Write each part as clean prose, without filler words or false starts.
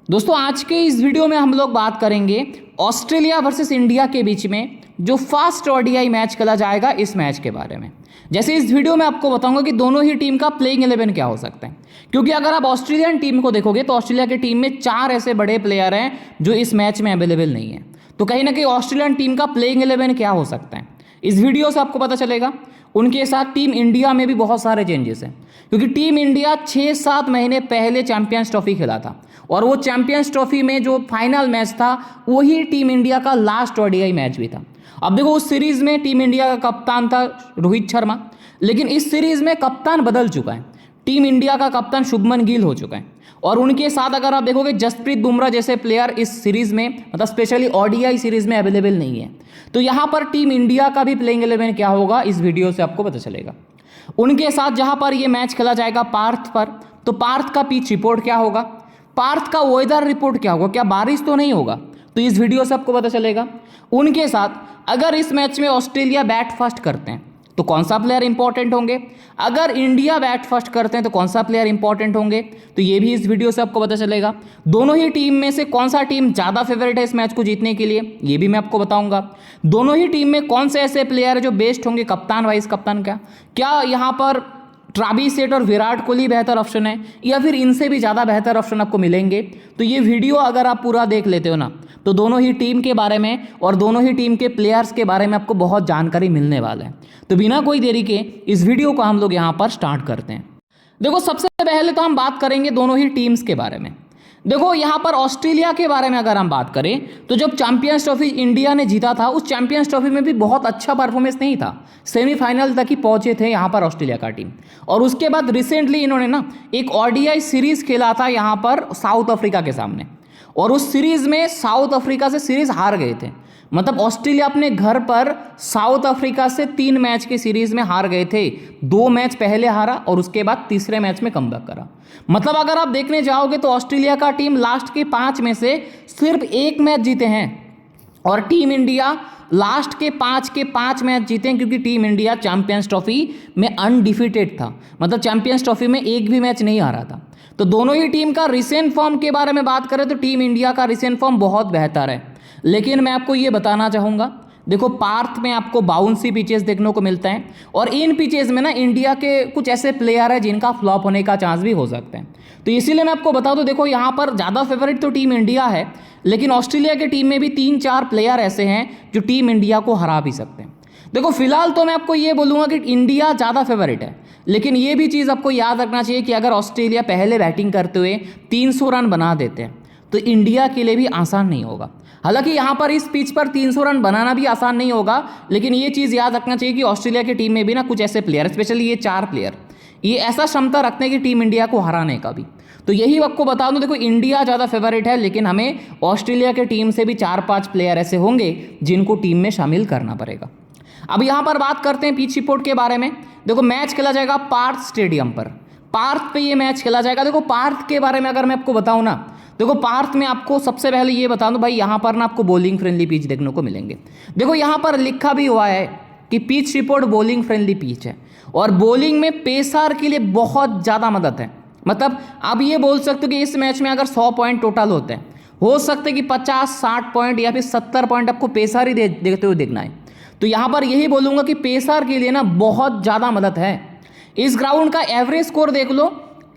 दोस्तों आज के इस वीडियो में हम लोग बात करेंगे ऑस्ट्रेलिया वर्सेस इंडिया के बीच में जो फास्ट ओडीआई मैच खेला जाएगा इस मैच के बारे में। जैसे इस वीडियो में आपको बताऊंगा कि दोनों ही टीम का प्लेइंग 11 क्या हो सकता है, क्योंकि अगर आप ऑस्ट्रेलियन टीम को देखोगे तो ऑस्ट्रेलिया की टीम में 4 ऐसे बड़े प्लेयर हैं जो इस मैच में अवेलेबल नहीं है। तो कहीं ना कहीं ऑस्ट्रेलियन टीम का प्लेइंग 11 क्या हो सकता है इस वीडियो से आपको पता चलेगा। उनके साथ टीम इंडिया में भी बहुत सारे चेंजेस हैं, क्योंकि टीम इंडिया 6-7 महीने पहले चैंपियंस ट्रॉफी खेला था और वो चैंपियंस ट्रॉफी में जो फाइनल मैच था वही टीम इंडिया का लास्ट ओडीआई मैच भी था। अब देखो उस सीरीज में टीम इंडिया का कप्तान था रोहित शर्मा, लेकिन इस सीरीज में कप्तान बदल चुका है। टीम इंडिया का कप्तान शुभमन गिल हो चुका है और उनके साथ अगर आप देखोगे जसप्रीत बुमराह जैसे प्लेयर इस सीरीज में मतलब स्पेशली ओडीआई सीरीज में अवेलेबल नहीं है। तो यहाँ पर टीम इंडिया का भी प्लेइंग 11 क्या होगा इस वीडियो से आपको पता चलेगा। उनके साथ जहाँ पर ये मैच खेला जाएगा पार्थ पर, तो पार्थ का पिच रिपोर्ट क्या होगा, पार्थ का वेदर रिपोर्ट क्या होगा, क्या बारिश तो नहीं होगा, तो इस वीडियो से आपको पता चलेगा। उनके साथ अगर इस मैच में ऑस्ट्रेलिया बैट फर्स्ट करते हैं तो कौन सा प्लेयर इंपॉर्टेंट होंगे, अगर इंडिया बैट फर्स्ट करते हैं तो कौन सा प्लेयर इंपॉर्टेंट होंगे, तो ये भी इस वीडियो से आपको पता चलेगा। दोनों ही टीम में से कौन सा टीम ज़्यादा फेवरेट है इस मैच को जीतने के लिए, ये भी मैं आपको बताऊंगा। दोनों ही टीम में कौन से ऐसे प्लेयर है जो बेस्ट होंगे कप्तान वाइस कप्तान का, क्या यहाँ पर ट्रेविस हेड और विराट कोहली बेहतर ऑप्शन है या फिर इनसे भी ज़्यादा बेहतर ऑप्शन आपको मिलेंगे। तो ये वीडियो अगर आप पूरा देख लेते हो ना तो दोनों ही टीम के बारे में और दोनों ही टीम के प्लेयर्स के बारे में आपको बहुत जानकारी मिलने वाला है। तो बिना कोई देरी के इस वीडियो को हम लोग यहाँ पर स्टार्ट करते हैं। देखो सबसे पहले तो हम बात करेंगे दोनों ही टीम्स के बारे में। देखो यहाँ पर ऑस्ट्रेलिया के बारे में अगर हम बात करें तो जब चैंपियंस ट्रॉफी इंडिया ने जीता था उस चैंपियंस ट्रॉफी में भी बहुत अच्छा परफॉर्मेंस नहीं था, सेमीफाइनल तक ही पहुंचे थे यहाँ पर ऑस्ट्रेलिया का टीम। और उसके बाद रिसेंटली इन्होंने ना एक ओडीआई सीरीज खेला था यहाँ पर साउथ अफ्रीका के सामने और उस सीरीज में साउथ अफ्रीका से सीरीज हार गए थे। मतलब ऑस्ट्रेलिया अपने घर पर साउथ अफ्रीका से 3 मैच की सीरीज में हार गए थे। 2 मैच पहले हारा और उसके बाद तीसरे मैच में कमबैक करा। मतलब अगर आप देखने जाओगे तो ऑस्ट्रेलिया का टीम लास्ट के 5 में से सिर्फ 1 मैच जीते हैं और टीम इंडिया लास्ट के 5 मैच जीते हैं, क्योंकि टीम इंडिया चैंपियंस ट्रॉफी में अनडिफिटेड था। मतलब चैंपियंस ट्रॉफी में एक भी मैच नहीं हारा था। तो दोनों ही टीम का रिसेंट फॉर्म के बारे में बात करें तो टीम इंडिया का रिसेंट फॉर्म बहुत बेहतर है, लेकिन मैं आपको ये बताना चाहूँगा, देखो पार्थ में आपको बाउंसी पिचेस देखने को मिलता है और इन पिचेस में ना इंडिया के कुछ ऐसे प्लेयर है जिनका फ्लॉप होने का चांस भी हो सकता है। तो इसीलिए मैं आपको बता दूं, देखो यहाँ पर ज़्यादा फेवरेट तो टीम इंडिया है, लेकिन ऑस्ट्रेलिया की टीम में भी 3-4 प्लेयर ऐसे हैं जो टीम इंडिया को हरा भी सकते हैं। देखो फिलहाल तो मैं आपको ये बोलूँगा कि इंडिया ज़्यादा फेवरेट है, लेकिन ये भी चीज़ आपको याद रखना चाहिए कि अगर ऑस्ट्रेलिया पहले बैटिंग करते हुए 300 रन बना देते हैं तो इंडिया के लिए भी आसान नहीं होगा। हालांकि यहाँ पर इस पिच पर 300 रन बनाना भी आसान नहीं होगा, लेकिन ये चीज़ याद रखना चाहिए कि ऑस्ट्रेलिया की टीम में भी ना कुछ ऐसे प्लेयर, स्पेशली ये 4 प्लेयर, ये ऐसा क्षमता रखते हैं कि टीम इंडिया को हराने का भी। तो यही आपको बता दूं, देखो इंडिया ज़्यादा फेवरेट है, लेकिन हमें ऑस्ट्रेलिया के टीम से भी 4-5 प्लेयर ऐसे होंगे जिनको टीम में शामिल करना पड़ेगा। अब यहाँ पर बात करते हैं पिच रिपोर्ट के बारे में। देखो मैच खेला जाएगा पार्थ स्टेडियम पर, पार्थ पे ये मैच खेला जाएगा। देखो पार्थ के बारे में अगर मैं आपको बताऊँ ना, देखो पार्थ में आपको सबसे पहले ये बता दूं भाई, यहाँ पर ना आपको बॉलिंग फ्रेंडली पिच देखने को मिलेंगे। देखो यहाँ पर लिखा भी हुआ है कि pitch report bowling friendly pitch है और बॉलिंग में पेसर के लिए बहुत ज़्यादा मदद है। मतलब आप ये बोल सकते हो कि इस मैच में अगर 100 पॉइंट टोटल होते हैं, हो सकते कि 50-60 पॉइंट या फिर 70 पॉइंट आपको पेसर ही देखते हुए देखना है। तो यहाँ पर यही बोलूँगा कि पेसर के लिए ना बहुत ज़्यादा मदद है। इस ग्राउंड का एवरेज स्कोर देख लो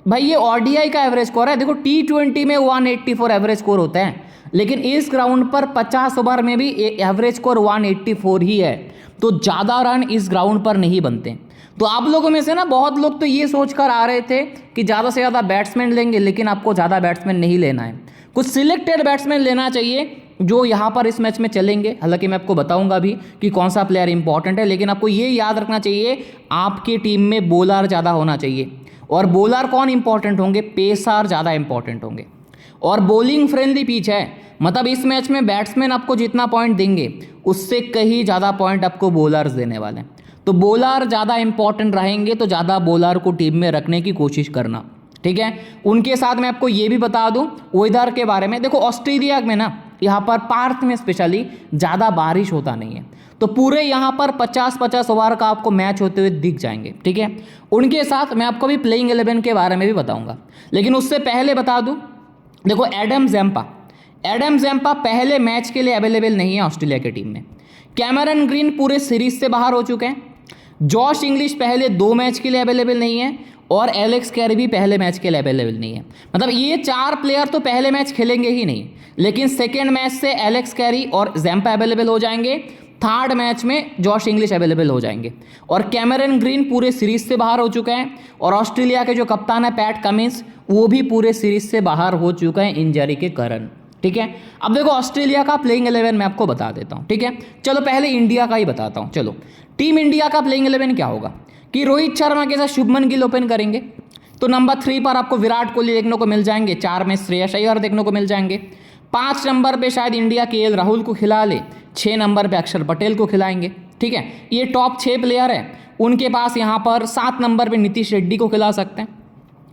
भाई, ये ओडीआई का एवरेज स्कोर है। देखो T20 में 184 एवरेज स्कोर होता है, लेकिन इस ग्राउंड पर 50 ओवर में भी एवरेज स्कोर 184 ही है। तो ज़्यादा रन इस ग्राउंड पर नहीं बनते। तो आप लोगों में से ना बहुत लोग तो ये सोच कर आ रहे थे कि ज़्यादा से ज़्यादा बैट्समैन लेंगे, लेकिन आपको ज़्यादा बैट्समैन नहीं लेना है, कुछ सिलेक्टेड बैट्समैन लेना चाहिए जो यहाँ पर इस मैच में चलेंगे। हालांकि मैं आपको बताऊंगा भी कि कौन सा प्लेयर इंपॉर्टेंट है, लेकिन आपको ये याद रखना चाहिए आपकी टीम में बॉलर ज़्यादा होना चाहिए। और बॉलर कौन इंपॉर्टेंट होंगे, पेसर ज़्यादा इंपॉर्टेंट होंगे। और बॉलिंग फ्रेंडली पिच है, मतलब इस मैच में बैट्समैन आपको जितना पॉइंट देंगे उससे कहीं ज़्यादा पॉइंट आपको बॉलर्स देने वाले हैं। तो बॉलर ज़्यादा इंपॉर्टेंट रहेंगे, तो ज़्यादा बॉलर को टीम में रखने की कोशिश करना, ठीक है। उनके साथ मैं आपको ये भी बता दूं वेदर के बारे में। देखो ऑस्ट्रेलिया में ना यहाँ पर पार्थ में स्पेशली ज़्यादा बारिश होता नहीं है, तो पूरे यहाँ पर 50-50 ओवर का आपको मैच होते हुए दिख जाएंगे, ठीक है। उनके साथ मैं आपको भी प्लेइंग 11 के बारे में भी बताऊंगा, लेकिन उससे पहले बता दूं देखो एडम जैम्पा पहले मैच के लिए अवेलेबल नहीं है ऑस्ट्रेलिया की टीम में। कैमरन ग्रीन पूरे सीरीज से बाहर हो चुके हैं। जॉश इंग्लिश पहले 2 मैच के लिए अवेलेबल नहीं है और एलेक्स कैरी भी पहले मैच के लिए अवेलेबल नहीं है। मतलब ये 4 प्लेयर तो पहले मैच खेलेंगे ही नहीं, लेकिन सेकेंड मैच से एलेक्स कैरी और जैम्पा अवेलेबल हो जाएंगे। थर्ड मैच में जॉश इंग्लिश अवेलेबल हो जाएंगे और कैमरन ग्रीन पूरे सीरीज से बाहर हो चुके हैं और ऑस्ट्रेलिया के जो कप्तान है पैट कमिंस वो भी पूरे सीरीज से बाहर हो चुका है इंजरी के कारण। ठीक है, अब देखो ऑस्ट्रेलिया का प्लेइंग 11 मैं आपको बता देता हूं। ठीक है, चलो पहले इंडिया का ही बताता हूं। चलो टीम इंडिया का प्लेइंग 11 क्या होगा कि रोहित शर्मा के साथ शुभमन गिल ओपन करेंगे, तो नंबर 3 पर आपको विराट कोहली देखने को मिल जाएंगे, 4 में श्रेयस अय्यर देखने को मिल जाएंगे, 5 नंबर पे शायद इंडिया केएल राहुल को खिला ले, 6 नंबर पे अक्षर पटेल को खिलाएंगे। ठीक है, ये टॉप 6 प्लेयर है। उनके पास यहाँ पर 7 नंबर पे नीतीश रेड्डी को खिला सकते हैं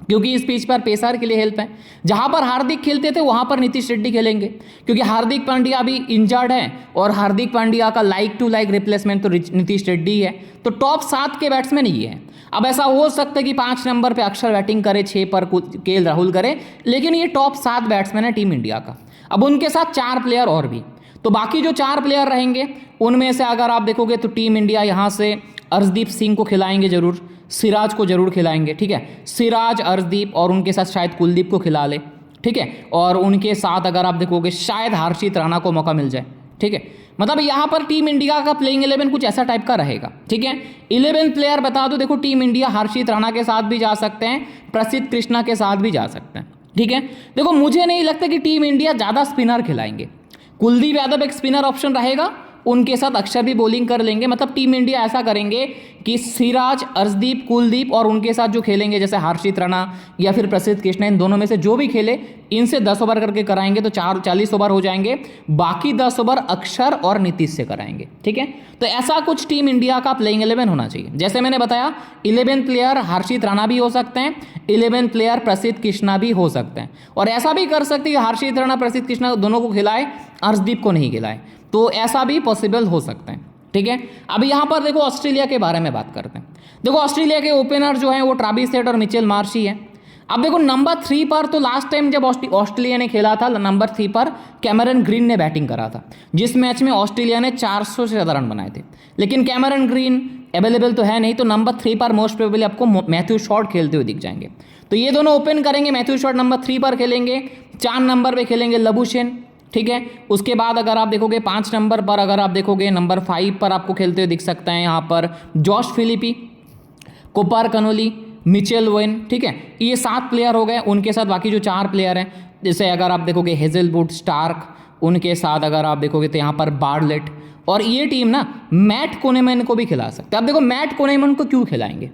क्योंकि इस पिच पर पेसर के लिए हेल्प है। जहां पर हार्दिक खेलते थे वहां पर नीतीश रेड्डी खेलेंगे क्योंकि हार्दिक पांड्या अभी इंजर्ड है और हार्दिक पांड्या का लाइक टू लाइक रिप्लेसमेंट तो नीतीश रेड्डी है। तो टॉप 7 के बैट्समैन ही है। अब ऐसा हो सकता है कि 5 नंबर पे अक्षर बैटिंग करे, 6 पर केएल राहुल करे, लेकिन ये टॉप 7 बैट्समैन है टीम इंडिया का। अब उनके साथ 4 प्लेयर और भी, तो बाकी जो 4 प्लेयर रहेंगे उनमें से अगर आप देखोगे तो टीम इंडिया यहाँ से अर्शदीप सिंह को खिलाएंगे जरूर, सिराज को जरूर खिलाएंगे। ठीक है, सिराज, अर्शदीप और उनके साथ शायद कुलदीप को खिला ले। ठीक है, और उनके साथ अगर आप देखोगे शायद हर्षित राणा को मौका मिल जाए। ठीक है, मतलब यहाँ पर टीम इंडिया का प्लेइंग 11 कुछ ऐसा टाइप का रहेगा। ठीक है, 11 प्लेयर बता दो, देखो टीम इंडिया हर्षित राणा के साथ भी जा सकते हैं, प्रसिद्ध कृष्णा के साथ भी जा सकते हैं। ठीक है, देखो मुझे नहीं लगता कि टीम इंडिया ज़्यादा स्पिनर खिलाएंगे। कुलदीप यादव एक स्पिनर ऑप्शन रहेगा, उनके साथ अक्षर भी बॉलिंग कर लेंगे। मतलब टीम इंडिया ऐसा करेंगे कि सिराज, अर्शदीप, कुलदीप और उनके साथ जो खेलेंगे जैसे हर्षित राणा या फिर प्रसिद्ध कृष्णा, इन दोनों में से जो भी खेले इनसे 10 ओवर करके कराएंगे तो 40 ओवर हो जाएंगे। बाकी 10 ओवर अक्षर और नीतीश से कराएंगे। ठीक है, तो ऐसा कुछ टीम इंडिया का प्लेइंग 11 होना चाहिए। जैसे मैंने बताया 11 प्लेयर हर्षित राणा भी हो सकते हैं, 11 प्लेयर प्रसिद्ध कृष्णा भी हो सकते हैं, और ऐसा भी कर सकते हैं कि हर्षित राणा, प्रसिद्ध कृष्णा दोनों को खिलाए, अर्शदीप को नहीं खिलाए, तो ऐसा भी पॉसिबल हो सकता है। ठीक है, अब यहाँ पर देखो ऑस्ट्रेलिया के बारे में बात करते हैं। देखो ऑस्ट्रेलिया के ओपनर जो हैं वो ट्रेविस हेड और मिचेल मार्श ही है। अब देखो नंबर 3 पर तो लास्ट टाइम जब ऑस्ट्रेलिया ने खेला था नंबर 3 पर कैमरन ग्रीन ने बैटिंग करा था, जिस मैच में ऑस्ट्रेलिया ने 400 से ज़्यादा रन बनाए थे, लेकिन कैमरन ग्रीन अवेलेबल तो है नहीं, तो नंबर 3 पर मोस्ट प्रोबेबली आपको मैथ्यू शॉर्ट खेलते हुए दिख जाएंगे। तो ये दोनों ओपन करेंगे, मैथ्यू शॉर्ट नंबर 3 पर खेलेंगे, 4 नंबर पर खेलेंगे लबुशेन। ठीक है, उसके बाद अगर आप देखोगे 5 नंबर पर, अगर आप देखोगे नंबर 5 पर आपको खेलते हुए दिख सकते हैं यहाँ पर Josh Philippe, Cooper Connolly, Mitchell Owen. ठीक है, ये 7 प्लेयर हो गए। उनके साथ बाकी जो 4 प्लेयर हैं, जैसे अगर आप देखोगे हेजलवुड, स्टार्क, उनके साथ अगर आप देखोगे तो यहाँ पर बार्लेट, और ये टीम ना मैट कोनेमैन को भी खिला सकते हैं। अब देखो मैट कोनेमैन को क्यों खिलाएंगे,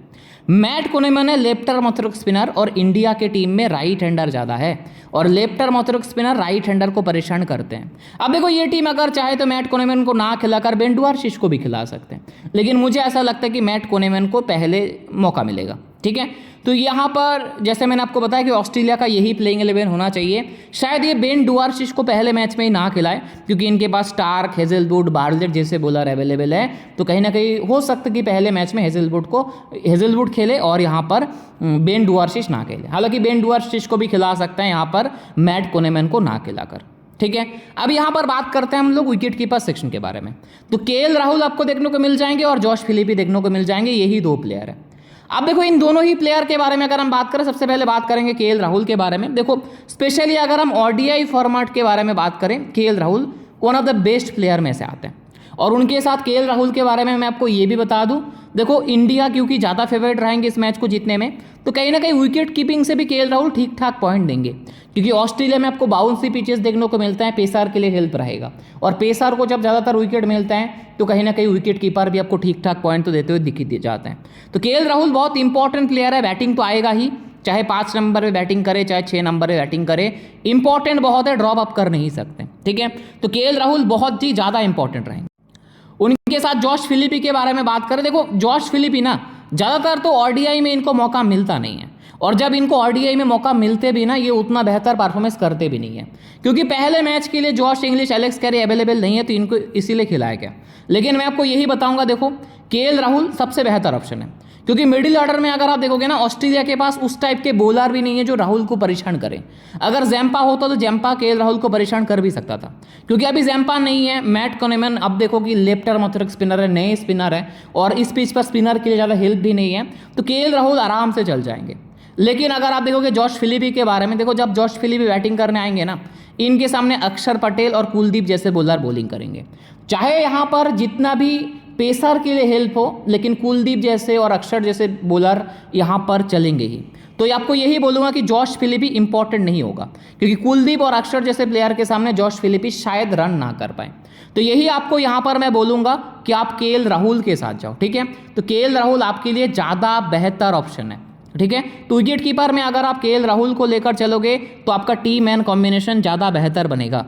मैट कोनेमैन है लेफ्ट आर्म ऑर्थोडॉक्स स्पिनर और इंडिया के टीम में राइट हैंडर ज़्यादा है, और left arm orthodox spinner right hander को परेशान करते हैं। अब देखो ये टीम अगर चाहे तो मैट कोनेमैन को ना खिलाकर बेन डुआर्शिश को भी खिला सकते हैं, लेकिन मुझे ऐसा लगता है कि मैट कोनेमैन को पहले मौका मिलेगा। ठीक है, तो यहाँ पर जैसे मैंने आपको बताया कि ऑस्ट्रेलिया का यही प्लेइंग 11 होना चाहिए। शायद ये बेन डुआर्शिश को पहले मैच में ही ना खिलाए क्योंकि इनके पास स्टार्क, हेजलवुड, बार्लेट जैसे बॉलर अवेलेबल है, तो कहीं ना कहीं हो सकता है कि पहले मैच में हेजलवुड खेले और यहाँ पर बेन डुआर्शिश ना खेले। हालांकि बेन डुआर्शिश को भी खिला सकते हैं यहाँ पर मैट कोनेमैन को ना खिलाकर। ठीक है, अब यहाँ पर बात करते हैं हम लोग विकेट कीपर सेक्शन के बारे में। तो केएल राहुल आपको देखने को मिल जाएंगे और जॉश फिलिपी देखने को मिल जाएंगे, यही 2 प्लेयर है। अब देखो इन दोनों ही प्लेयर के बारे में अगर हम बात करें, सबसे पहले बात करेंगे केएल राहुल के बारे में। देखो स्पेशली अगर हम ओडीआई फॉर्मेट के बारे में बात करें, KL Rahul one of the best player में से आते हैं। और उनके साथ केएल राहुल के बारे में मैं आपको ये भी बता दूं, देखो इंडिया क्योंकि ज़्यादा फेवरेट रहेंगे इस मैच को जीतने में, तो कहीं ना कहीं विकेट कीपिंग से भी केएल राहुल ठीक ठाक पॉइंट देंगे क्योंकि ऑस्ट्रेलिया में आपको बाउंसी पिचेस देखने को मिलता है, पेसर के लिए हेल्प रहेगा, और पेसर को जब ज़्यादातर विकेट मिलता है तो कहीं ना कहीं विकेट कीपर भी आपको ठीक ठाक पॉइंट तो देते हुए दिख जाते हैं। तो केएल राहुल बहुत इंपॉर्टेंट प्लेयर है, बैटिंग तो आएगा ही, चाहे 5 नंबर पे बैटिंग करे चाहे 6 नंबर पे बैटिंग करे, इंपॉर्टेंट बहुत है, ड्रॉप अप कर नहीं सकते। ठीक है, तो केएल राहुल बहुत ही ज़्यादा इंपॉर्टेंट रहेंगे। उनके साथ जॉश फिलिपी के बारे में बात करें, देखो जॉश फिलिपी ना ज़्यादातर तो ओडीआई में इनको मौका मिलता नहीं है, और जब इनको ओडीआई में मौका मिलते भी ना, ये उतना बेहतर परफॉर्मेंस करते भी नहीं है क्योंकि पहले मैच के लिए Josh Inglis, Alex Carey available नहीं है, तो इनको इसीलिए खिलाया गया। लेकिन मैं आपको यही बताऊंगा, देखो केएल राहुल सबसे बेहतर ऑप्शन है क्योंकि मिडिल ऑर्डर में अगर आप देखोगे ना, ऑस्ट्रेलिया के पास उस टाइप के बॉलर भी नहीं है जो राहुल को परेशान करें। अगर जैम्पा होता तो जैम्पा केएल राहुल को परेशान कर भी सकता था, क्योंकि अभी जैम्पा नहीं है। मैट कॉनेमैन अब देखो कि लेफ्ट आर्म ऑर्थोडॉक्स स्पिनर है, नए स्पिनर है, और इस पिच पर स्पिनर के लिए ज़्यादा हेल्प भी नहीं है, तो केएल राहुल आराम से चल जाएंगे। लेकिन अगर आप देखोगे जॉश फिलिपी के बारे में, देखो जब जॉश फिलिपी बैटिंग करने आएंगे ना, इनके सामने अक्षर पटेल और कुलदीप जैसे बॉलर बॉलिंग करेंगे। चाहे यहाँ पर जितना भी पेसर के लिए हेल्प हो, लेकिन कुलदीप जैसे और अक्षर जैसे बॉलर यहाँ पर चलेंगे ही। तो आपको यही बोलूँगा कि जॉश फिलिपी इंपॉर्टेंट नहीं होगा, क्योंकि कुलदीप और अक्षर जैसे प्लेयर के सामने जॉश फिलिपी शायद रन ना कर पाए। तो यही आपको यहाँ पर मैं बोलूँगा कि आप केएल राहुल के साथ जाओ, ठीक है। तो केएल राहुल आपके लिए ज़्यादा बेहतर ऑप्शन है, ठीक है। तो विकेट कीपर में अगर आप केएल राहुल को लेकर चलोगे तो आपका टीम मैन कॉम्बिनेशन ज़्यादा बेहतर बनेगा।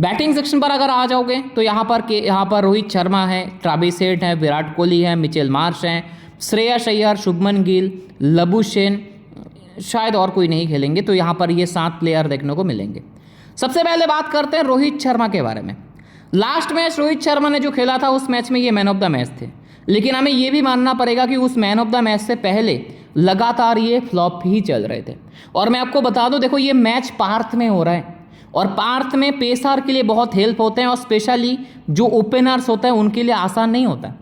बैटिंग सेक्शन पर अगर आ जाओगे तो यहाँ पर रोहित शर्मा है, ट्रेविस हेड है, विराट कोहली है, मिचेल मार्श हैं, श्रेयस अय्यर, शुभमन गिल, लबुशेन, शायद और कोई नहीं खेलेंगे। तो यहाँ पर ये 7 प्लेयर देखने को मिलेंगे। सबसे पहले बात करते हैं रोहित शर्मा के बारे में। लास्ट मैच रोहित शर्मा ने जो खेला था उस मैच में ये मैन ऑफ द मैच थे, लेकिन हमें ये भी मानना पड़ेगा कि उस मैन ऑफ द मैच से पहले लगातार ये फ्लॉप ही चल रहे थे। और मैं आपको बता दूं, देखो ये मैच पार्थ में हो रहा है, और पार्थ में पेसर के लिए बहुत हेल्प होते हैं, और स्पेशली जो ओपनर्स होते हैं उनके लिए आसान नहीं होता है।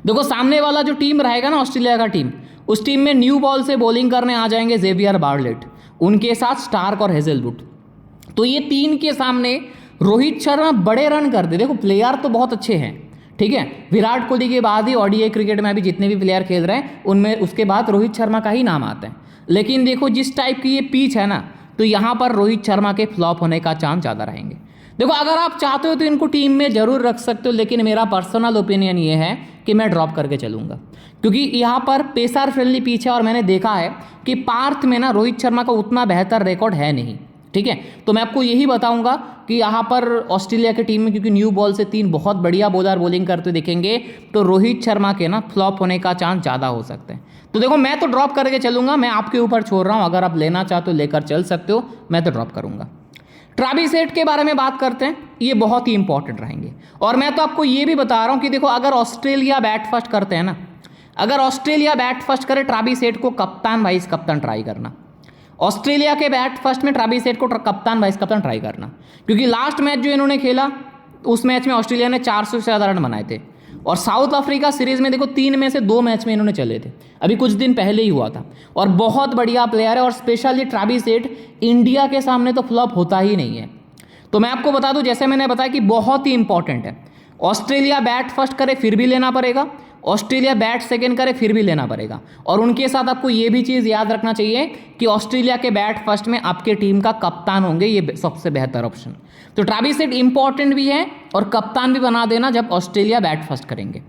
देखो सामने वाला जो टीम रहेगा ना, ऑस्ट्रेलिया का टीम, उस टीम में न्यू बॉल से बॉलिंग करने आ जाएंगे जेवियर बार्लेट, उनके साथ स्टार्क और हेजलवुड। तो ये 3 के सामने रोहित शर्मा बड़े रन कर दे। देखो प्लेयर तो बहुत अच्छे हैं, ठीक है। विराट कोहली के बाद ही ओडीआई क्रिकेट में अभी जितने भी प्लेयर खेल रहे हैं उनमें उसके बाद रोहित शर्मा का ही नाम आता है। लेकिन देखो जिस टाइप की ये पिच है ना, तो यहाँ पर रोहित शर्मा के फ्लॉप होने का चांस ज़्यादा रहेंगे। देखो अगर आप चाहते हो तो इनको टीम में जरूर रख सकते हो, लेकिन मेरा पर्सनल ओपिनियन ये है कि मैं ड्रॉप करके चलूँगा, क्योंकि यहाँ पर पेसर फ्रेंडली पिच है, और मैंने देखा है कि पार्थ में ना रोहित शर्मा का उतना बेहतर रिकॉर्ड है नहीं, ठीक है। तो मैं आपको यही बताऊंगा कि यहाँ पर ऑस्ट्रेलिया की टीम में, क्योंकि न्यू बॉल से 3 बहुत बढ़िया बॉलर बॉलिंग करते दिखेंगे, तो रोहित शर्मा के ना फ्लॉप होने का चांस ज़्यादा हो सकते हैं। तो देखो मैं तो ड्रॉप करके चलूंगा, मैं आपके ऊपर छोड़ रहा हूँ, अगर आप लेना चाहते हो लेकर चल सकते हो, मैं तो ड्रॉप करूंगा। ट्रेविस हेड के बारे में बात करते हैं, ये बहुत ही इंपॉर्टेंट रहेंगे। और मैं तो आपको ये भी बता रहा हूँ कि देखो अगर ऑस्ट्रेलिया बैट फर्स्ट करते हैं ना, अगर ऑस्ट्रेलिया बैट फर्स्ट करे, ट्रेविस हेड को कप्तान वाइस कप्तान ट्राई करना। ऑस्ट्रेलिया के बैट फर्स्ट में ट्रेविस हेड को कप्तान वाइस कप्तान ट्राई करना, क्योंकि लास्ट मैच जो इन्होंने खेला उस मैच में ऑस्ट्रेलिया ने 400 से ज़्यादा रन बनाए थे, और साउथ अफ्रीका सीरीज में देखो 3 में से 2 मैच में इन्होंने चले थे, अभी कुछ दिन पहले ही हुआ था। और बहुत बढ़िया प्लेयर है, और स्पेशली ट्रेविस हेड इंडिया के सामने तो फ्लॉप होता ही नहीं है। तो मैं आपको बता दूं, जैसे मैंने बताया कि बहुत ही इंपॉर्टेंट है, ऑस्ट्रेलिया बैट फर्स्ट करे फिर भी लेना पड़ेगा, ऑस्ट्रेलिया बैट सेकंड करे फिर भी लेना पड़ेगा। और उनके साथ आपको ये भी चीज़ याद रखना चाहिए कि ऑस्ट्रेलिया के बैट फर्स्ट में आपके टीम का कप्तान होंगे, ये सबसे बेहतर ऑप्शन। तो ट्रेविस हेड इंपॉर्टेंट भी है और कप्तान भी बना देना जब ऑस्ट्रेलिया बैट फर्स्ट करेंगे।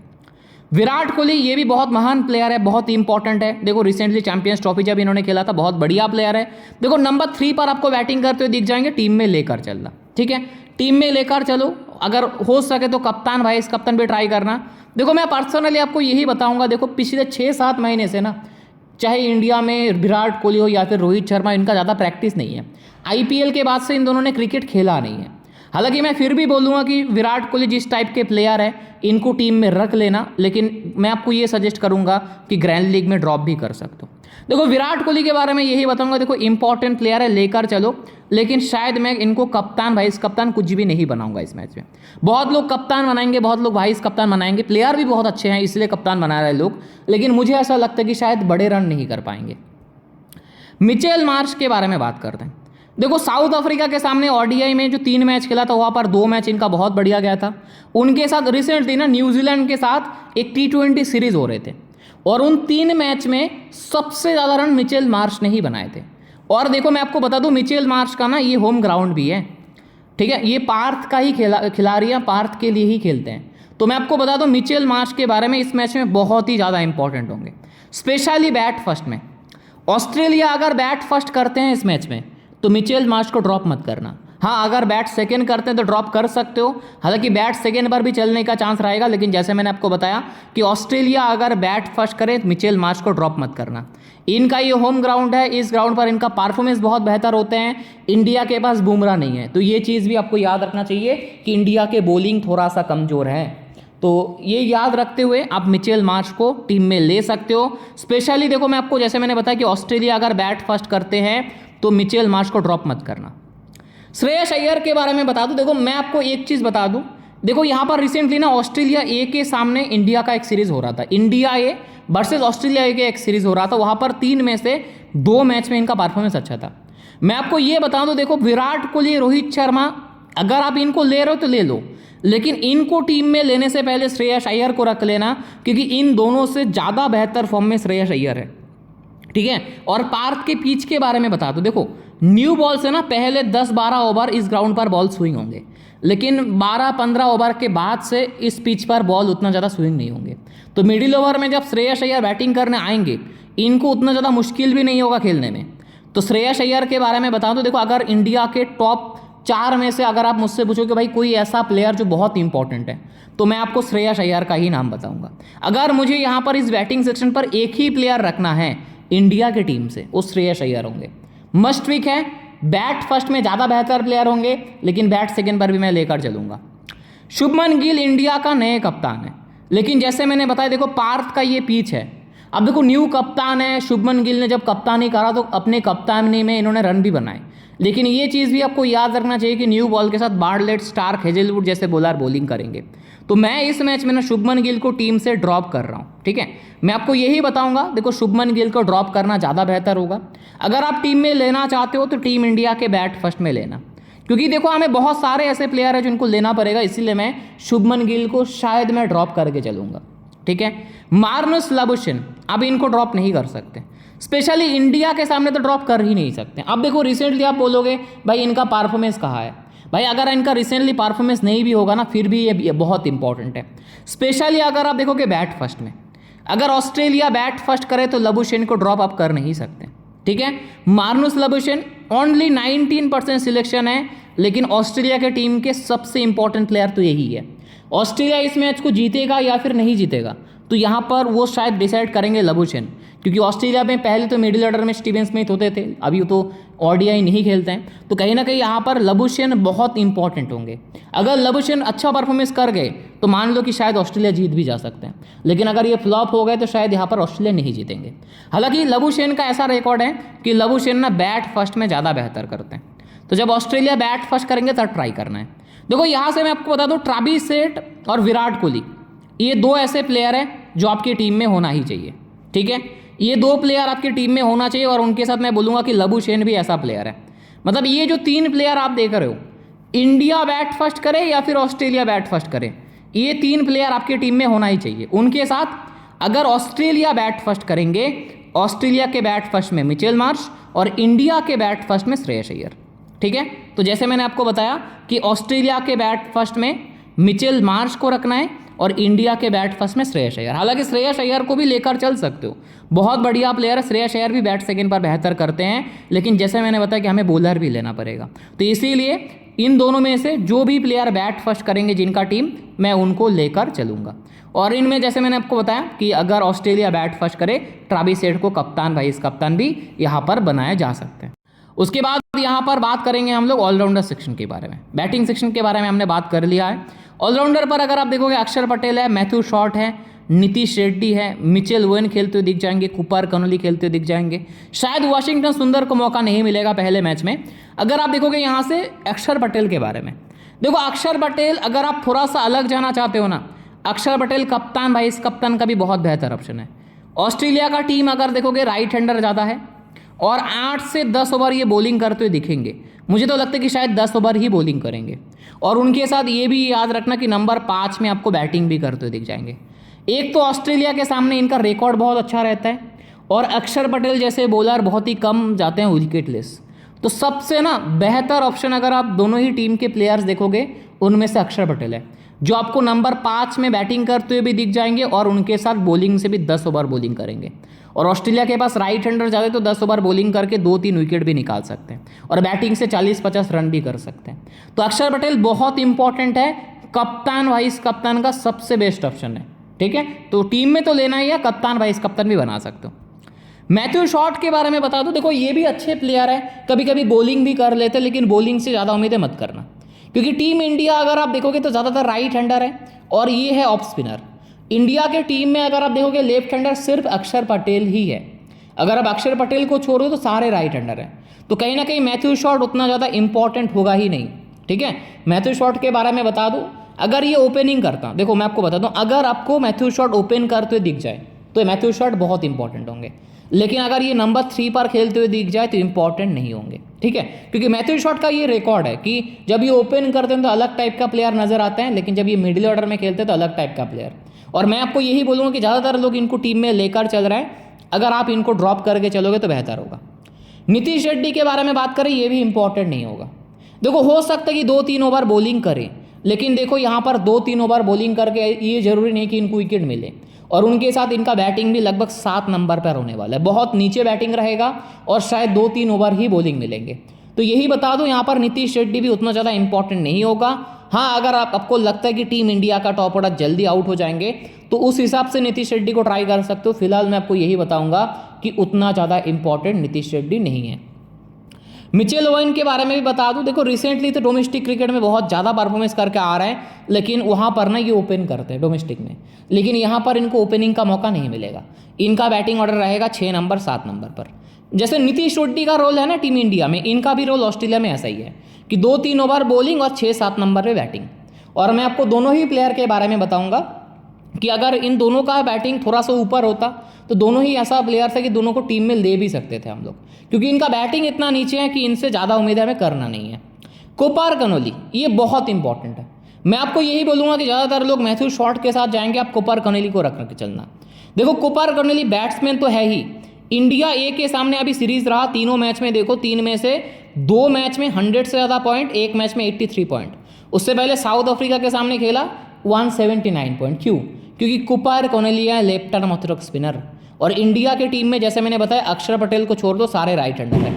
विराट कोहली ये भी बहुत महान प्लेयर है, बहुत इंपॉर्टेंट है। देखो रिसेंटली चैंपियंस ट्रॉफी जब इन्होंने खेला था, बहुत बढ़िया प्लेयर है। देखो नंबर 3 पर आपको बैटिंग करते हुए दिख जाएंगे, टीम में लेकर चलना, ठीक है। टीम में लेकर चलो, अगर हो सके तो कप्तान वाइस कप्तान भी ट्राई करना। देखो मैं पर्सनली आपको यही बताऊंगा, देखो पिछले 6-7 महीने से ना, चाहे इंडिया में विराट कोहली हो या फिर रोहित शर्मा, इनका ज़्यादा प्रैक्टिस नहीं है। आईपीएल के बाद से इन दोनों ने क्रिकेट खेला नहीं है। हालांकि मैं फिर भी बोलूँगा कि विराट कोहली जिस टाइप के प्लेयर है, इनको टीम में रख लेना, लेकिन मैं आपको ये सजेस्ट करूँगा कि ग्रैंड लीग में ड्रॉप भी कर सकते हो। देखो विराट कोहली के बारे में यही बताऊंगा, देखो इंपॉर्टेंट प्लेयर है, लेकर चलो, लेकिन शायद मैं इनको कप्तान वाइस कप्तान कुछ भी नहीं बनाऊंगा इस मैच में। बहुत लोग कप्तान बनाएंगे, बहुत लोग वाइस कप्तान बनाएंगे, प्लेयर भी बहुत अच्छे हैं इसलिए कप्तान बना रहे लोग, लेकिन मुझे ऐसा लगता है कि शायद बड़े रन नहीं कर पाएंगे। मिचेल मार्श के बारे में बात करते हैं। देखो साउथ अफ्रीका के सामने ओडीआई में जो 3 मैच खेला था, वहाँ पर 2 मैच इनका बहुत बढ़िया गया था। उनके साथ रिसेंटली ना न्यूजीलैंड के साथ एक T20 सीरीज हो रहे थे, और उन 3 मैच में सबसे ज़्यादा रन मिचेल मार्श ने ही बनाए थे। और देखो मैं आपको बता दूं, मिचेल मार्श का ना ये होम ग्राउंड भी है, ठीक है। ये पार्थ का ही खिलाड़ी है, पार्थ के लिए ही खेलते हैं। तो मैं आपको बता दूं मिचेल मार्श के बारे में, इस मैच में बहुत ही ज़्यादा इंपॉर्टेंट होंगे, स्पेशली बैट फर्स्ट में। ऑस्ट्रेलिया अगर बैट फर्स्ट करते हैं इस मैच में, तो मिचेल मार्श को ड्रॉप मत करना। हाँ अगर बैट सेकंड करते हैं तो ड्रॉप कर सकते हो, हालांकि बैट सेकंड पर भी चलने का चांस रहेगा, लेकिन जैसे मैंने आपको बताया कि ऑस्ट्रेलिया अगर बैट फर्स्ट करे तो मिचेल मार्श को ड्रॉप मत करना। इनका ये होम ग्राउंड है, इस ग्राउंड पर इनका परफॉर्मेंस बहुत बेहतर होते हैं। इंडिया के पास बुमराह नहीं है, तो ये चीज़ भी आपको याद रखना चाहिए कि इंडिया के बॉलिंग थोड़ा सा कमज़ोर है। तो ये याद रखते हुए आप मिचेल मार्श को टीम में ले सकते हो। स्पेशली देखो मैं आपको जैसे मैंने बताया कि ऑस्ट्रेलिया अगर बैट फर्स्ट करते हैं तो मिचेल मार्श को ड्रॉप मत करना। श्रेयस अय्यर के बारे में बता दूं, देखो मैं आपको एक चीज़ बता दूं, देखो यहाँ पर रिसेंटली ना ऑस्ट्रेलिया ए के सामने इंडिया का एक सीरीज हो रहा था, India A versus Australia A के एक सीरीज हो रहा था। वहाँ पर 3 में से 2 मैच में इनका परफॉर्मेंस अच्छा था। मैं आपको ये बता दूं, देखो विराट कोहली, रोहित शर्मा, अगर आप इनको ले रहे हो तो ले लो, लेकिन इनको टीम में लेने से पहले श्रेयस अय्यर को रख लेना, क्योंकि इन दोनों से ज़्यादा बेहतर फॉर्म में श्रेयस अय्यर है, ठीक है। और पार्थ के पिच के बारे में बता दो, देखो न्यू बॉल से ना पहले 10-12 ओवर इस ग्राउंड पर बॉल स्विंग होंगे, लेकिन 12-15 ओवर के बाद से इस पिच पर बॉल उतना ज़्यादा स्विंग नहीं होंगे। तो मिडिल ओवर में जब श्रेयस अय्यर बैटिंग करने आएंगे, इनको उतना ज़्यादा मुश्किल भी नहीं होगा खेलने में। तो श्रेयस अय्यर के बारे में बताऊं तो देखो, अगर इंडिया के टॉप 4 में से अगर आप मुझसे पूछो कि भाई कोई ऐसा प्लेयर जो बहुत इंपॉर्टेंट है, तो मैं आपको श्रेयस अय्यर का ही नाम बताऊंगा। अगर मुझे यहाँ पर इस बैटिंग सेक्शन पर एक ही प्लेयर रखना है इंडिया की टीम से, वो श्रेयस अय्यर होंगे। मस्ट पिक है, बैट फर्स्ट में ज़्यादा बेहतर प्लेयर होंगे, लेकिन बैट सेकंड पर भी मैं लेकर चलूंगा। शुभमन गिल इंडिया का नए कप्तान है, लेकिन जैसे मैंने बताया देखो पार्थ का ये पिच है। अब देखो न्यू कप्तान है, शुभमन गिल ने जब कप्तानी करा तो अपने कप्तानी में इन्होंने रन भी बनाए, लेकिन ये चीज़ भी आपको याद रखना चाहिए कि न्यू बॉल के साथ बार्टलेट, स्टार्क, हेजलवुड जैसे बॉलर बॉलिंग करेंगे। तो मैं इस मैच में ना शुभमन गिल को टीम से ड्रॉप कर रहा हूँ, ठीक है। मैं आपको यही बताऊंगा, देखो शुभमन गिल को ड्रॉप करना ज़्यादा बेहतर होगा। अगर आप टीम में लेना चाहते हो तो टीम इंडिया के बैट फर्स्ट में लेना, क्योंकि देखो हमें बहुत सारे ऐसे प्लेयर हैं जिनको लेना पड़ेगा, इसीलिए मैं शुभमन गिल को शायद मैं ड्रॉप करके चलूंगा, ठीक है। मार्नस लाबुशेन, अब इनको ड्रॉप नहीं कर सकते, स्पेशली इंडिया के सामने तो ड्रॉप कर ही नहीं सकते। अब देखो रिसेंटली आप बोलोगे भाई इनका परफॉर्मेंस कहाँ है, भाई अगर इनका रिसेंटली परफॉर्मेंस नहीं भी होगा ना, फिर भी ये बहुत इंपॉर्टेंट है। स्पेशली अगर आप देखोगे बैट फर्स्ट में, अगर ऑस्ट्रेलिया बैट फर्स्ट करे तो लाबुशेन को ड्रॉप आप कर नहीं सकते, ठीक है। मार्नस लाबुशेन ओनली 19% सिलेक्शन है, लेकिन ऑस्ट्रेलिया के टीम के सबसे इंपॉर्टेंट प्लेयर तो यही है। ऑस्ट्रेलिया इस मैच को जीतेगा या फिर नहीं जीतेगा, तो यहाँ पर वो शायद डिसाइड करेंगे लाबुशेन, क्योंकि ऑस्ट्रेलिया में पहले तो मिडिल ऑर्डर में स्टीवन स्मिथ होते थे, अभी तो ओडीआई नहीं खेलते हैं, तो कहीं ना कहीं यहाँ पर लाबुशेन बहुत इंपॉर्टेंट होंगे। अगर लाबुशेन अच्छा परफॉर्मेंस कर गए तो मान लो कि शायद ऑस्ट्रेलिया जीत भी जा सकते हैं, लेकिन अगर ये फ्लॉप हो गए तो शायद यहाँ पर ऑस्ट्रेलिया नहीं जीतेंगे। हालांकि लाबुशेन का ऐसा रिकॉर्ड है कि लाबुशेन ना बैट फर्स्ट में ज़्यादा बेहतर करते हैं, तो जब ऑस्ट्रेलिया बैट फर्स्ट करेंगे तब ट्राई करना है। देखो यहाँ से मैं आपको बता दूँ, ट्रेविस हेड और विराट कोहली, ये 2 ऐसे प्लेयर हैं जो आपकी टीम में होना ही चाहिए, ठीक है। ये 2 प्लेयर आपकी टीम में होना चाहिए, और उनके साथ मैं बोलूँगा कि लाबुशेन भी ऐसा प्लेयर है। मतलब ये जो 3 प्लेयर आप देख रहे हो, इंडिया बैट फर्स्ट करे या फिर ऑस्ट्रेलिया बैट फर्स्ट करे, ये 3 प्लेयर आपकी टीम में होना ही चाहिए। उनके साथ अगर ऑस्ट्रेलिया बैट फर्स्ट करेंगे, ऑस्ट्रेलिया के बैट फर्स्ट में मिचेल मार्श और इंडिया के बैट फर्स्ट में श्रेयस अय्यर, ठीक है। तो जैसे मैंने आपको बताया कि ऑस्ट्रेलिया के बैट फर्स्ट में मिचेल मार्श को रखना है और इंडिया के बैट फर्स्ट में श्रेयस अय्यर। हालांकि श्रेयस अय्यर को भी लेकर चल सकते हो, बहुत बढ़िया प्लेयर है, श्रेयस अय्यर भी बैट सेकंड पर बेहतर करते हैं, लेकिन जैसे मैंने बताया कि हमें बॉलर भी लेना पड़ेगा, तो इसीलिए इन दोनों में से जो भी प्लेयर बैट फर्स्ट करेंगे जिनका टीम, मैं उनको लेकर चलूँगा। और इनमें जैसे मैंने आपको बताया कि अगर ऑस्ट्रेलिया बैट फर्स्ट करे, ट्रेविस हेड को कप्तान वाइस कप्तान भी यहाँ पर बनाया जा सकते हैं। उसके बाद यहाँ पर बात करेंगे हम लोग ऑलराउंडर सेक्शन के बारे में। बैटिंग सेक्शन के बारे में हमने बात कर लिया है। ऑलराउंडर पर अगर आप देखोगे, अक्षर पटेल है, मैथ्यू शॉट है, नीतीश रेड्डी है, मिचेल वोन खेलते हुए दिख जाएंगे, कुपर कनोली खेलते हुए दिख जाएंगे। शायद वाशिंगटन सुंदर को मौका नहीं मिलेगा पहले मैच में। अगर आप देखोगे यहाँ से अक्षर पटेल के बारे में, देखो अक्षर पटेल अगर आप थोड़ा सा अलग जाना चाहते हो ना, अक्षर पटेल कप्तान वाइस कप्तान का भी बहुत बेहतर ऑप्शन है। ऑस्ट्रेलिया का टीम अगर देखोगे राइट हैंडर ज़्यादा है, और 8 से 10 ओवर ये बॉलिंग करते हुए दिखेंगे। मुझे तो लगता है कि शायद 10 ओवर ही बॉलिंग करेंगे, और उनके साथ ये भी याद रखना कि नंबर 5 में आपको बैटिंग भी करते हुए दिख जाएंगे। एक तो ऑस्ट्रेलिया के सामने इनका रिकॉर्ड बहुत अच्छा रहता है, और अक्षर पटेल जैसे बॉलर बहुत ही कम जाते हैं विकेट लेस। तो सबसे ना बेहतर ऑप्शन अगर आप दोनों ही टीम के प्लेयर्स देखोगे, उनमें से अक्षर पटेल है, जो आपको नंबर 5 में बैटिंग करते हुए भी दिख जाएंगे, और उनके साथ बॉलिंग से भी 10 ओवर बॉलिंग करेंगे। और ऑस्ट्रेलिया के पास राइट हैंडर जाते तो 10 ओवर बॉलिंग करके 2-3 विकेट भी निकाल सकते हैं, और बैटिंग से 40-50 रन भी कर सकते हैं। तो अक्षर पटेल बहुत इंपॉर्टेंट है, कप्तान वाइस कप्तान का सबसे बेस्ट ऑप्शन है, ठीक है। तो टीम में तो लेना ही है, कप्तान वाइस कप्तान भी बना सकते हो। मैथ्यू शॉट के बारे में बता दूं, देखो ये भी अच्छे प्लेयर है, कभी कभी बॉलिंग भी कर लेते, लेकिन बॉलिंग से ज़्यादा उम्मीदें मत करना, क्योंकि टीम इंडिया अगर आप देखोगे तो ज़्यादातर राइट हैंडर है और ये है ऑफ स्पिनर। इंडिया के टीम में अगर आप देखोगे लेफ्ट हैंडर सिर्फ अक्षर पटेल ही है। अगर आप अक्षर पटेल को छोड़ो तो सारे राइट हैंडर हैं, तो कहीं ना कहीं मैथ्यू शॉट उतना ज़्यादा इंपॉर्टेंट होगा ही नहीं। ठीक है, मैथ्यू शॉट के बारे में बता दूं, अगर ये ओपनिंग करता, देखो मैं आपको बता दूं, अगर आपको मैथ्यू शॉट ओपन करते हुए दिख जाए तो मैथ्यू शॉट बहुत इंपॉर्टेंट होंगे, लेकिन अगर ये नंबर 3 पर खेलते हुए दिख जाए तो इंपॉर्टेंट नहीं होंगे। ठीक है, क्योंकि मैथ्यू शॉट का ये रिकॉर्ड है कि जब ये ओपन करते हैं तो अलग टाइप का प्लेयर नजर आता है, लेकिन जब ये मिडिल ऑर्डर में खेलते हैं तो अलग टाइप का प्लेयर। और मैं आपको यही बोलूँगा कि ज़्यादातर लोग इनको टीम में लेकर चल रहे हैं, अगर आप इनको ड्रॉप करके चलोगे तो बेहतर होगा। नीतीश रेड्डी के बारे में बात करें, ये भी इंपॉर्टेंट नहीं होगा। देखो हो सकता है कि 2-3 ओवर बॉलिंग करें, लेकिन देखो यहाँ पर 2-3 ओवर बॉलिंग करके ये जरूरी नहीं कि इनको विकेट मिले, और उनके साथ इनका बैटिंग भी लगभग 7 नंबर पर होने वाला है, बहुत नीचे बैटिंग रहेगा और शायद 2-3 ओवर ही बॉलिंग मिलेंगे। तो यही बता दो, यहाँ पर नीतीश रेड्डी भी उतना ज़्यादा इंपॉर्टेंट नहीं होगा। हाँ, अगर आपको लगता है कि टीम इंडिया का टॉप ऑर्डर जल्दी आउट हो जाएंगे तो उस हिसाब से नीतीश रेड्डी को ट्राई कर सकते हो। फिलहाल मैं आपको यही बताऊंगा कि उतना ज़्यादा इंपॉर्टेंट नीतीश रेड्डी नहीं है। मिचेल ओवेन के बारे में भी बता दूं, देखो रिसेंटली तो डोमेस्टिक क्रिकेट में बहुत ज़्यादा परफॉर्मेंस करके आ रहे हैं, लेकिन वहाँ पर ना ये ओपन करते हैं डोमेस्टिक में, लेकिन यहाँ पर इनको ओपनिंग का मौका नहीं मिलेगा। इनका बैटिंग ऑर्डर रहेगा 6 नंबर 7 नंबर पर। जैसे नीतीश रेड्डी का रोल है ना टीम इंडिया में, इनका भी रोल ऑस्ट्रेलिया में ऐसा ही है कि 2-3 ओवर बॉलिंग और 6-7 नंबर पे बैटिंग। और मैं आपको दोनों ही प्लेयर के बारे में बताऊंगा कि अगर इन दोनों का बैटिंग थोड़ा सा ऊपर होता तो दोनों ही ऐसा प्लेयर है कि दोनों को टीम में ले भी सकते थे हम लोग, क्योंकि इनका बैटिंग इतना नीचे है कि इनसे ज़्यादा उम्मीद हमें करना नहीं है। कोपार कनोली, ये बहुत इंपॉर्टेंट है। मैं आपको यही बोलूँगा कि ज़्यादातर लोग मैथ्यू शॉट के साथ जाएंगे, आप कोपार कनोली को रख के चलना। देखो कोपार कनोली बैट्समैन तो है ही, इंडिया ए के सामने अभी सीरीज रहा, तीनों मैच में देखो 3 में से 2 मैच में 100 से ज़्यादा पॉइंट, 1 मैच में 83 पॉइंट। उससे पहले साउथ अफ्रीका के सामने खेला 179 पॉइंट। क्यों? क्योंकि कोपार कनोली है लेफ्ट आर्म ऑर्थोडॉक्स स्पिनर, और इंडिया के टीम में जैसे मैंने बताया अक्षर पटेल को छोड़ दो सारे राइट हैंडर है।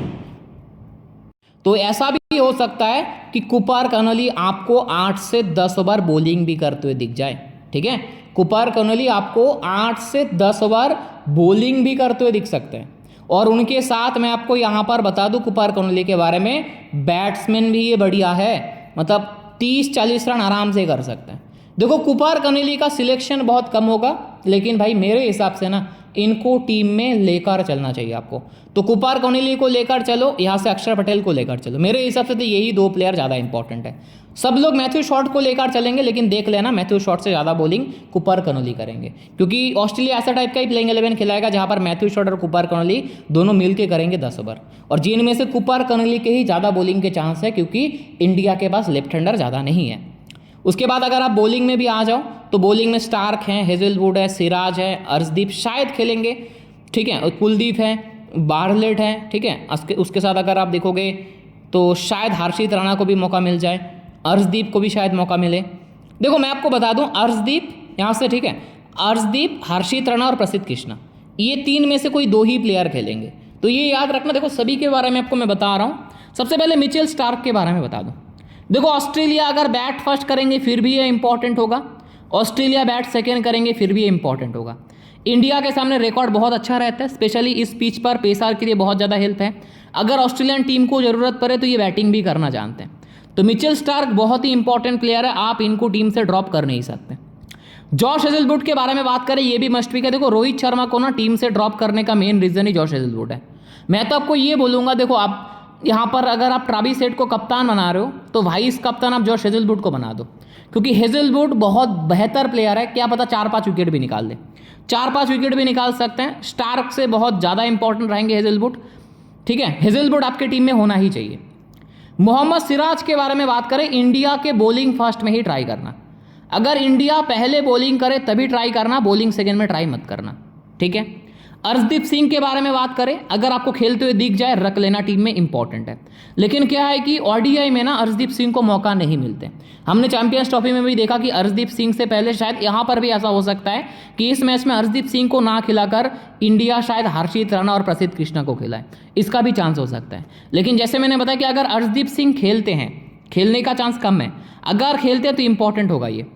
तो ऐसा भी हो सकता है कि कोपार कनोली आपको 8 से 10 ओवर बॉलिंग भी करते हुए दिख जाए। ठीक है, कोपार कनोली आपको 8 से 10 ओवर बॉलिंग भी करते हुए दिख सकते हैं। और उनके साथ मैं आपको यहाँ पर बता दूं कोपार कनोली के बारे में, बैट्समैन भी ये बढ़िया है, मतलब 30-40 रन आराम से कर सकते हैं। देखो कोपार कनोली का सिलेक्शन बहुत कम होगा, लेकिन भाई मेरे हिसाब से ना इनको टीम में लेकर चलना चाहिए आपको। तो कोपार कनोली को लेकर चलो, यहाँ से अक्षर पटेल को लेकर चलो। मेरे हिसाब से तो यही 2 प्लेयर ज़्यादा इंपॉर्टेंट है। सब लोग मैथ्यू शॉट को लेकर चलेंगे, लेकिन देख लेना मैथ्यू शॉट से ज़्यादा बॉलिंग कोपार कनोली करेंगे, क्योंकि ऑस्ट्रेलिया ऐसा टाइप का ही प्लेइंग 11 खिलाएगा जहाँ पर मैथ्यू शॉट और कोपार कनोली दोनों मिलकर करेंगे 10 ओवर, और जिनमें से कोपार कनोली के ही ज़्यादा बॉलिंग के चांस है, क्योंकि इंडिया के पास लेफ्ट हैंडर ज़्यादा नहीं है। उसके बाद अगर आप बॉलिंग में भी आ जाओ तो बॉलिंग में स्टार्क हैं, हेजलवुड है, सिराज है, अर्शदीप शायद खेलेंगे। ठीक है, कुलदीप है, बार्लेट है। ठीक है, उसके साथ अगर आप देखोगे तो शायद हर्षित राणा को भी मौका मिल जाए, अर्शदीप को भी शायद मौका मिले। देखो मैं आपको बता दूं, अर्शदीप यहाँ से, ठीक है, अर्शदीप, हर्षित राणा और प्रसिद्ध कृष्णा, ये 3 में से कोई 2 ही प्लेयर खेलेंगे, तो ये याद रखना। देखो सभी के बारे में आपको मैं बता रहा हूँ। सबसे पहले मिचेल स्टार्क के बारे में बता दूँ। देखो ऑस्ट्रेलिया अगर बैट फर्स्ट करेंगे फिर भी ये इंपॉर्टेंट होगा, ऑस्ट्रेलिया बैट सेकेंड करेंगे फिर भी ये इंपॉर्टेंट होगा। इंडिया के सामने रिकॉर्ड बहुत अच्छा रहता है, स्पेशली इस पिच पर पेसर के लिए बहुत ज़्यादा हेल्प है। अगर ऑस्ट्रेलियन टीम को ज़रूरत पड़े तो ये बैटिंग भी करना जानते हैं। तो मिचेल स्टार्क बहुत ही इंपॉर्टेंट प्लेयर है, आप इनको टीम से ड्रॉप कर नहीं सकते। जॉश हेजलवुड के बारे में बात करें, ये भी मस्ट पिक है। देखो रोहित शर्मा को ना टीम से ड्रॉप करने का मेन रीज़न ही जॉश हेजलवुड है। मैं तो आपको ये बोलूँगा, देखो आप यहाँ पर अगर आप ट्रेविस हेड को कप्तान बना रहे हो तो वाइस कप्तान आप जॉश हेजलवुड को बना दो, क्योंकि हेजलवुड बहुत बेहतर प्लेयर है। क्या पता 4-5 विकेट भी निकाल दे, 4-5 विकेट भी निकाल सकते हैं। स्टार्क से बहुत ज़्यादा इंपॉर्टेंट रहेंगे हेजलवुड। ठीक है, हेजलवुड आपके टीम में होना ही चाहिए। मोहम्मद सिराज के बारे में बात करें, इंडिया के बॉलिंग फर्स्ट में ही ट्राई करना। अगर इंडिया पहले बॉलिंग करे तभी ट्राई करना, बॉलिंग सेकेंड में ट्राई मत करना। ठीक है, अर्शदीप सिंह के बारे में बात करें, अगर आपको खेलते हुए दिख जाए रख लेना, टीम में इंपॉर्टेंट है। लेकिन क्या है कि ओडीआई में ना अर्शदीप सिंह को मौका नहीं मिलते। हमने चैंपियंस ट्रॉफी में भी देखा कि अर्शदीप सिंह से पहले शायद यहाँ पर भी ऐसा हो सकता है कि इस मैच में अर्शदीप सिंह को ना खिलाकर इंडिया शायद हर्षित राणा और प्रसिद्ध कृष्णा को खिलाए, इसका भी चांस हो सकता है। लेकिन जैसे मैंने बताया कि अगर अर्शदीप सिंह खेलते हैं, खेलने का चांस कम है, अगर खेलते हैं तो इंपॉर्टेंट होगा ये।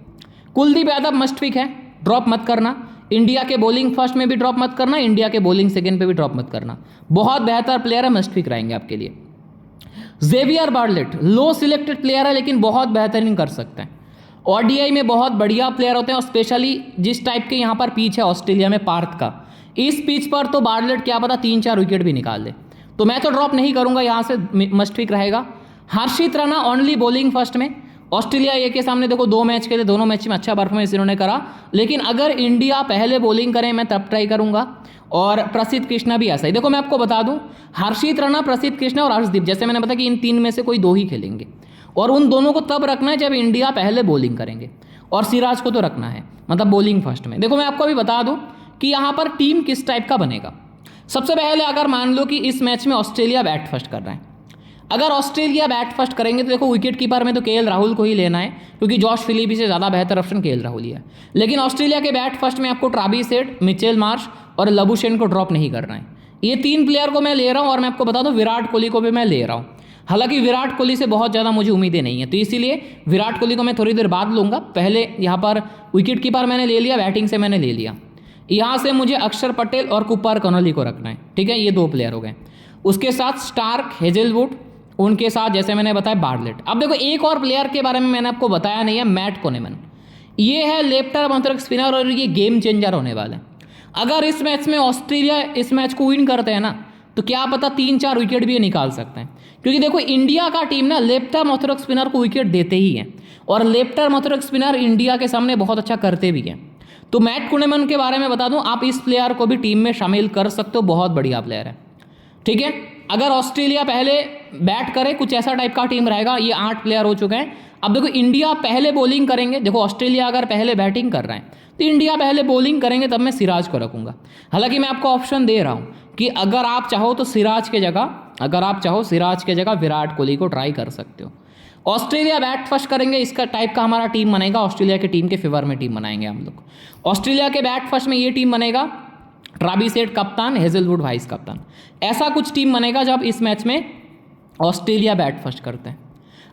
कुलदीप यादव मस्ट पिक है, ड्रॉप मत करना। इंडिया के बॉलिंग फर्स्ट में भी ड्रॉप मत करना, इंडिया के बॉलिंग सेकंड पे भी ड्रॉप मत करना। बहुत बेहतर प्लेयर है, मस्ट पिक रहेंगे आपके लिए। जेवियर बार्टलेट लो सिलेक्टेड प्लेयर है लेकिन बहुत बेहतरीन कर सकते हैं। ओडीआई में बहुत बढ़िया प्लेयर होते हैं और स्पेशली जिस टाइप के यहाँ पर पिच है ऑस्ट्रेलिया में पार्थ का, इस पिच पर तो बार्टलेट क्या पता 3-4 विकेट भी निकाल दे। तो मैं तो ड्रॉप नहीं करूँगा, यहाँ से मस्ट पिक रहेगा। हर्षित राणा ओनली बॉलिंग फर्स्ट में। ऑस्ट्रेलिया ए के सामने देखो 2 मैच के लिए, दोनों मैच में अच्छा परफॉर्मेंस इन्होंने करा, लेकिन अगर इंडिया पहले बॉलिंग करें मैं तब ट्राई करूंगा। और प्रसिद्ध कृष्णा भी ऐसा ही। देखो मैं आपको बता दूं, हर्षित राणा, प्रसिद्ध कृष्णा और हर्षदीप, जैसे मैंने बताया कि इन 3 में से कोई 2 ही खेलेंगे और उन दोनों को तब रखना है जब इंडिया पहले बॉलिंग करेंगे, और सिराज को तो रखना है मतलब बॉलिंग फर्स्ट में। देखो मैं आपको अभी बता दूं कि यहाँ पर टीम किस टाइप का बनेगा। सबसे पहले अगर मान लो कि इस मैच में ऑस्ट्रेलिया बैट फर्स्ट कर रहा है, अगर ऑस्ट्रेलिया बैट फर्स्ट करेंगे तो देखो विकेट कीपर में तो केएल राहुल को ही लेना है, क्योंकि जॉश फिलिपी से ज़्यादा बेहतर ऑप्शन केएल राहुल ही है। लेकिन ऑस्ट्रेलिया के बैट फर्स्ट में आपको ट्रेविस हेड, मिचेल मार्श और लबुशेन को ड्रॉप नहीं करना है। ये 3 प्लेयर को मैं ले रहा हूँ और मैं आपको बता दूँ विराट कोहली को भी मैं ले रहा हूँ। हालांकि विराट कोहली से बहुत ज़्यादा मुझे उम्मीदें नहीं है, तो इसीलिए विराट कोहली को मैं थोड़ी देर बाद लूँगा। पहले यहाँ पर विकेट कीपर मैंने ले लिया, बैटिंग से मैंने ले लिया। यहाँ से मुझे अक्षर पटेल और कुपार कनोली को रखना है, ठीक है, ये 2 प्लेयर हो गए। उसके साथ स्टार्क, हेजलवुड, उनके साथ जैसे मैंने बताया बार्टलेट। अब देखो एक और प्लेयर के बारे में मैंने आपको बताया नहीं है, मैट कोनेमन। ये है लेफ्ट आर्म ऑर्थोडॉक्स स्पिनर और ये गेम चेंजर होने वाला है। अगर इस मैच में ऑस्ट्रेलिया इस मैच को विन करते हैं ना, तो क्या पता 3-4 विकेट भी ये निकाल सकते हैं, क्योंकि देखो इंडिया का टीम ना लेफ्ट आर्म ऑर्थोडॉक्स स्पिनर को विकेट देते ही हैं और left arm orthodox spinner India के सामने बहुत अच्छा करते भी हैं। तो मैट कुनेमन के बारे में बता दूं, आप इस प्लेयर को भी टीम में शामिल कर सकते हो, बहुत बढ़िया प्लेयर है, ठीक है। अगर ऑस्ट्रेलिया पहले बैट करे, कुछ ऐसा टाइप का टीम रहेगा। ये 8 प्लेयर हो चुके हैं। अब देखो इंडिया पहले बॉलिंग करेंगे, देखो ऑस्ट्रेलिया अगर पहले बैटिंग कर रहा है तो इंडिया पहले बॉलिंग करेंगे, तब मैं सिराज को रखूंगा। हालांकि मैं आपको ऑप्शन दे रहा हूं कि अगर आप चाहो तो सिराज के जगह विराट कोहली को ट्राई कर सकते हो। ऑस्ट्रेलिया बैट फर्स्ट करेंगे, इसका टाइप का हमारा टीम बनेगा। ऑस्ट्रेलिया की टीम के फेवर में टीम बनाएंगे हम लोग। ऑस्ट्रेलिया के बैट फर्स्ट में ये टीम बनेगा, ट्रेविस हेड कप्तान, हेजलवुड वाइस कप्तान, ऐसा कुछ टीम बनेगा जब इस मैच में ऑस्ट्रेलिया बैट फर्स्ट करते हैं।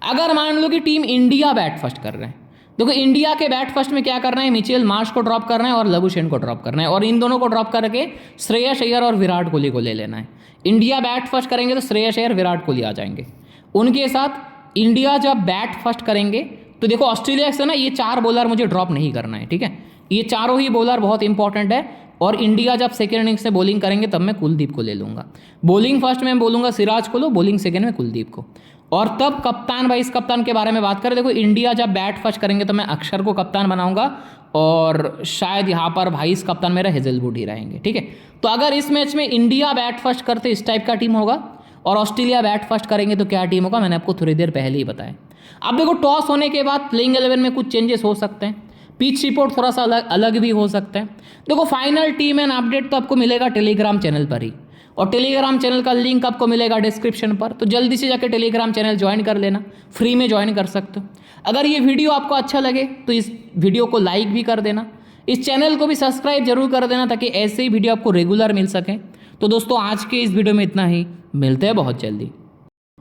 अगर मान लो कि टीम इंडिया बैट फर्स्ट कर रहे हैं, देखो इंडिया के बैट फर्स्ट में क्या करना है, मिचेल मार्श को ड्रॉप करना है और लबुशेन को ड्रॉप करना है, और इन दोनों को ड्रॉप करके श्रेयस अय्यर और विराट कोहली को ले लेना है। इंडिया बैट फर्स्ट करेंगे तो श्रेयस अय्यर, विराट कोहली आ जाएंगे। उनके साथ इंडिया जब बैट फर्स्ट करेंगे तो देखो ऑस्ट्रेलिया से ना ये 4 बॉलर मुझे ड्रॉप नहीं करना है, ठीक है, ये चारों ही बॉलर बहुत इंपॉर्टेंट है। और इंडिया जब सेकेंड इनिंग्स से बॉलिंग करेंगे तब मैं कुलदीप को ले लूँगा। बॉलिंग फर्स्ट में बोलूँगा सिराज को लो, बॉलिंग सेकेंड में कुलदीप को। और तब कप्तान वाइस कप्तान के बारे में बात करें, देखो इंडिया जब बैट फर्स्ट करेंगे तो मैं अक्षर को कप्तान बनाऊंगा और शायद यहाँ पर वाइस कप्तान मेरा हेजलवुड ही रहेंगे, ठीक है। तो अगर इस मैच में इंडिया बैट फर्स्ट करते इस टाइप का टीम होगा और ऑस्ट्रेलिया बैट फर्स्ट करेंगे तो क्या टीम होगा, मैंने आपको थोड़ी देर पहले ही बताया। अब देखो टॉस होने के बाद प्लेइंग 11 में कुछ चेंजेस हो सकते हैं, पिच रिपोर्ट थोड़ा सा अलग भी हो सकता है। देखो फाइनल टीम एंड अपडेट तो आपको मिलेगा टेलीग्राम चैनल पर ही, और टेलीग्राम चैनल का लिंक आपको मिलेगा डिस्क्रिप्शन पर, तो जल्दी से जाकर टेलीग्राम चैनल ज्वाइन कर लेना, फ्री में ज्वाइन कर सकते हो। अगर ये वीडियो आपको अच्छा लगे तो इस वीडियो को लाइक भी कर देना, इस चैनल को भी सब्सक्राइब जरूर कर देना ताकि ऐसे ही वीडियो आपको रेगुलर मिल सके। तो दोस्तों आज के इस वीडियो में इतना ही, मिलते हैं बहुत जल्दी।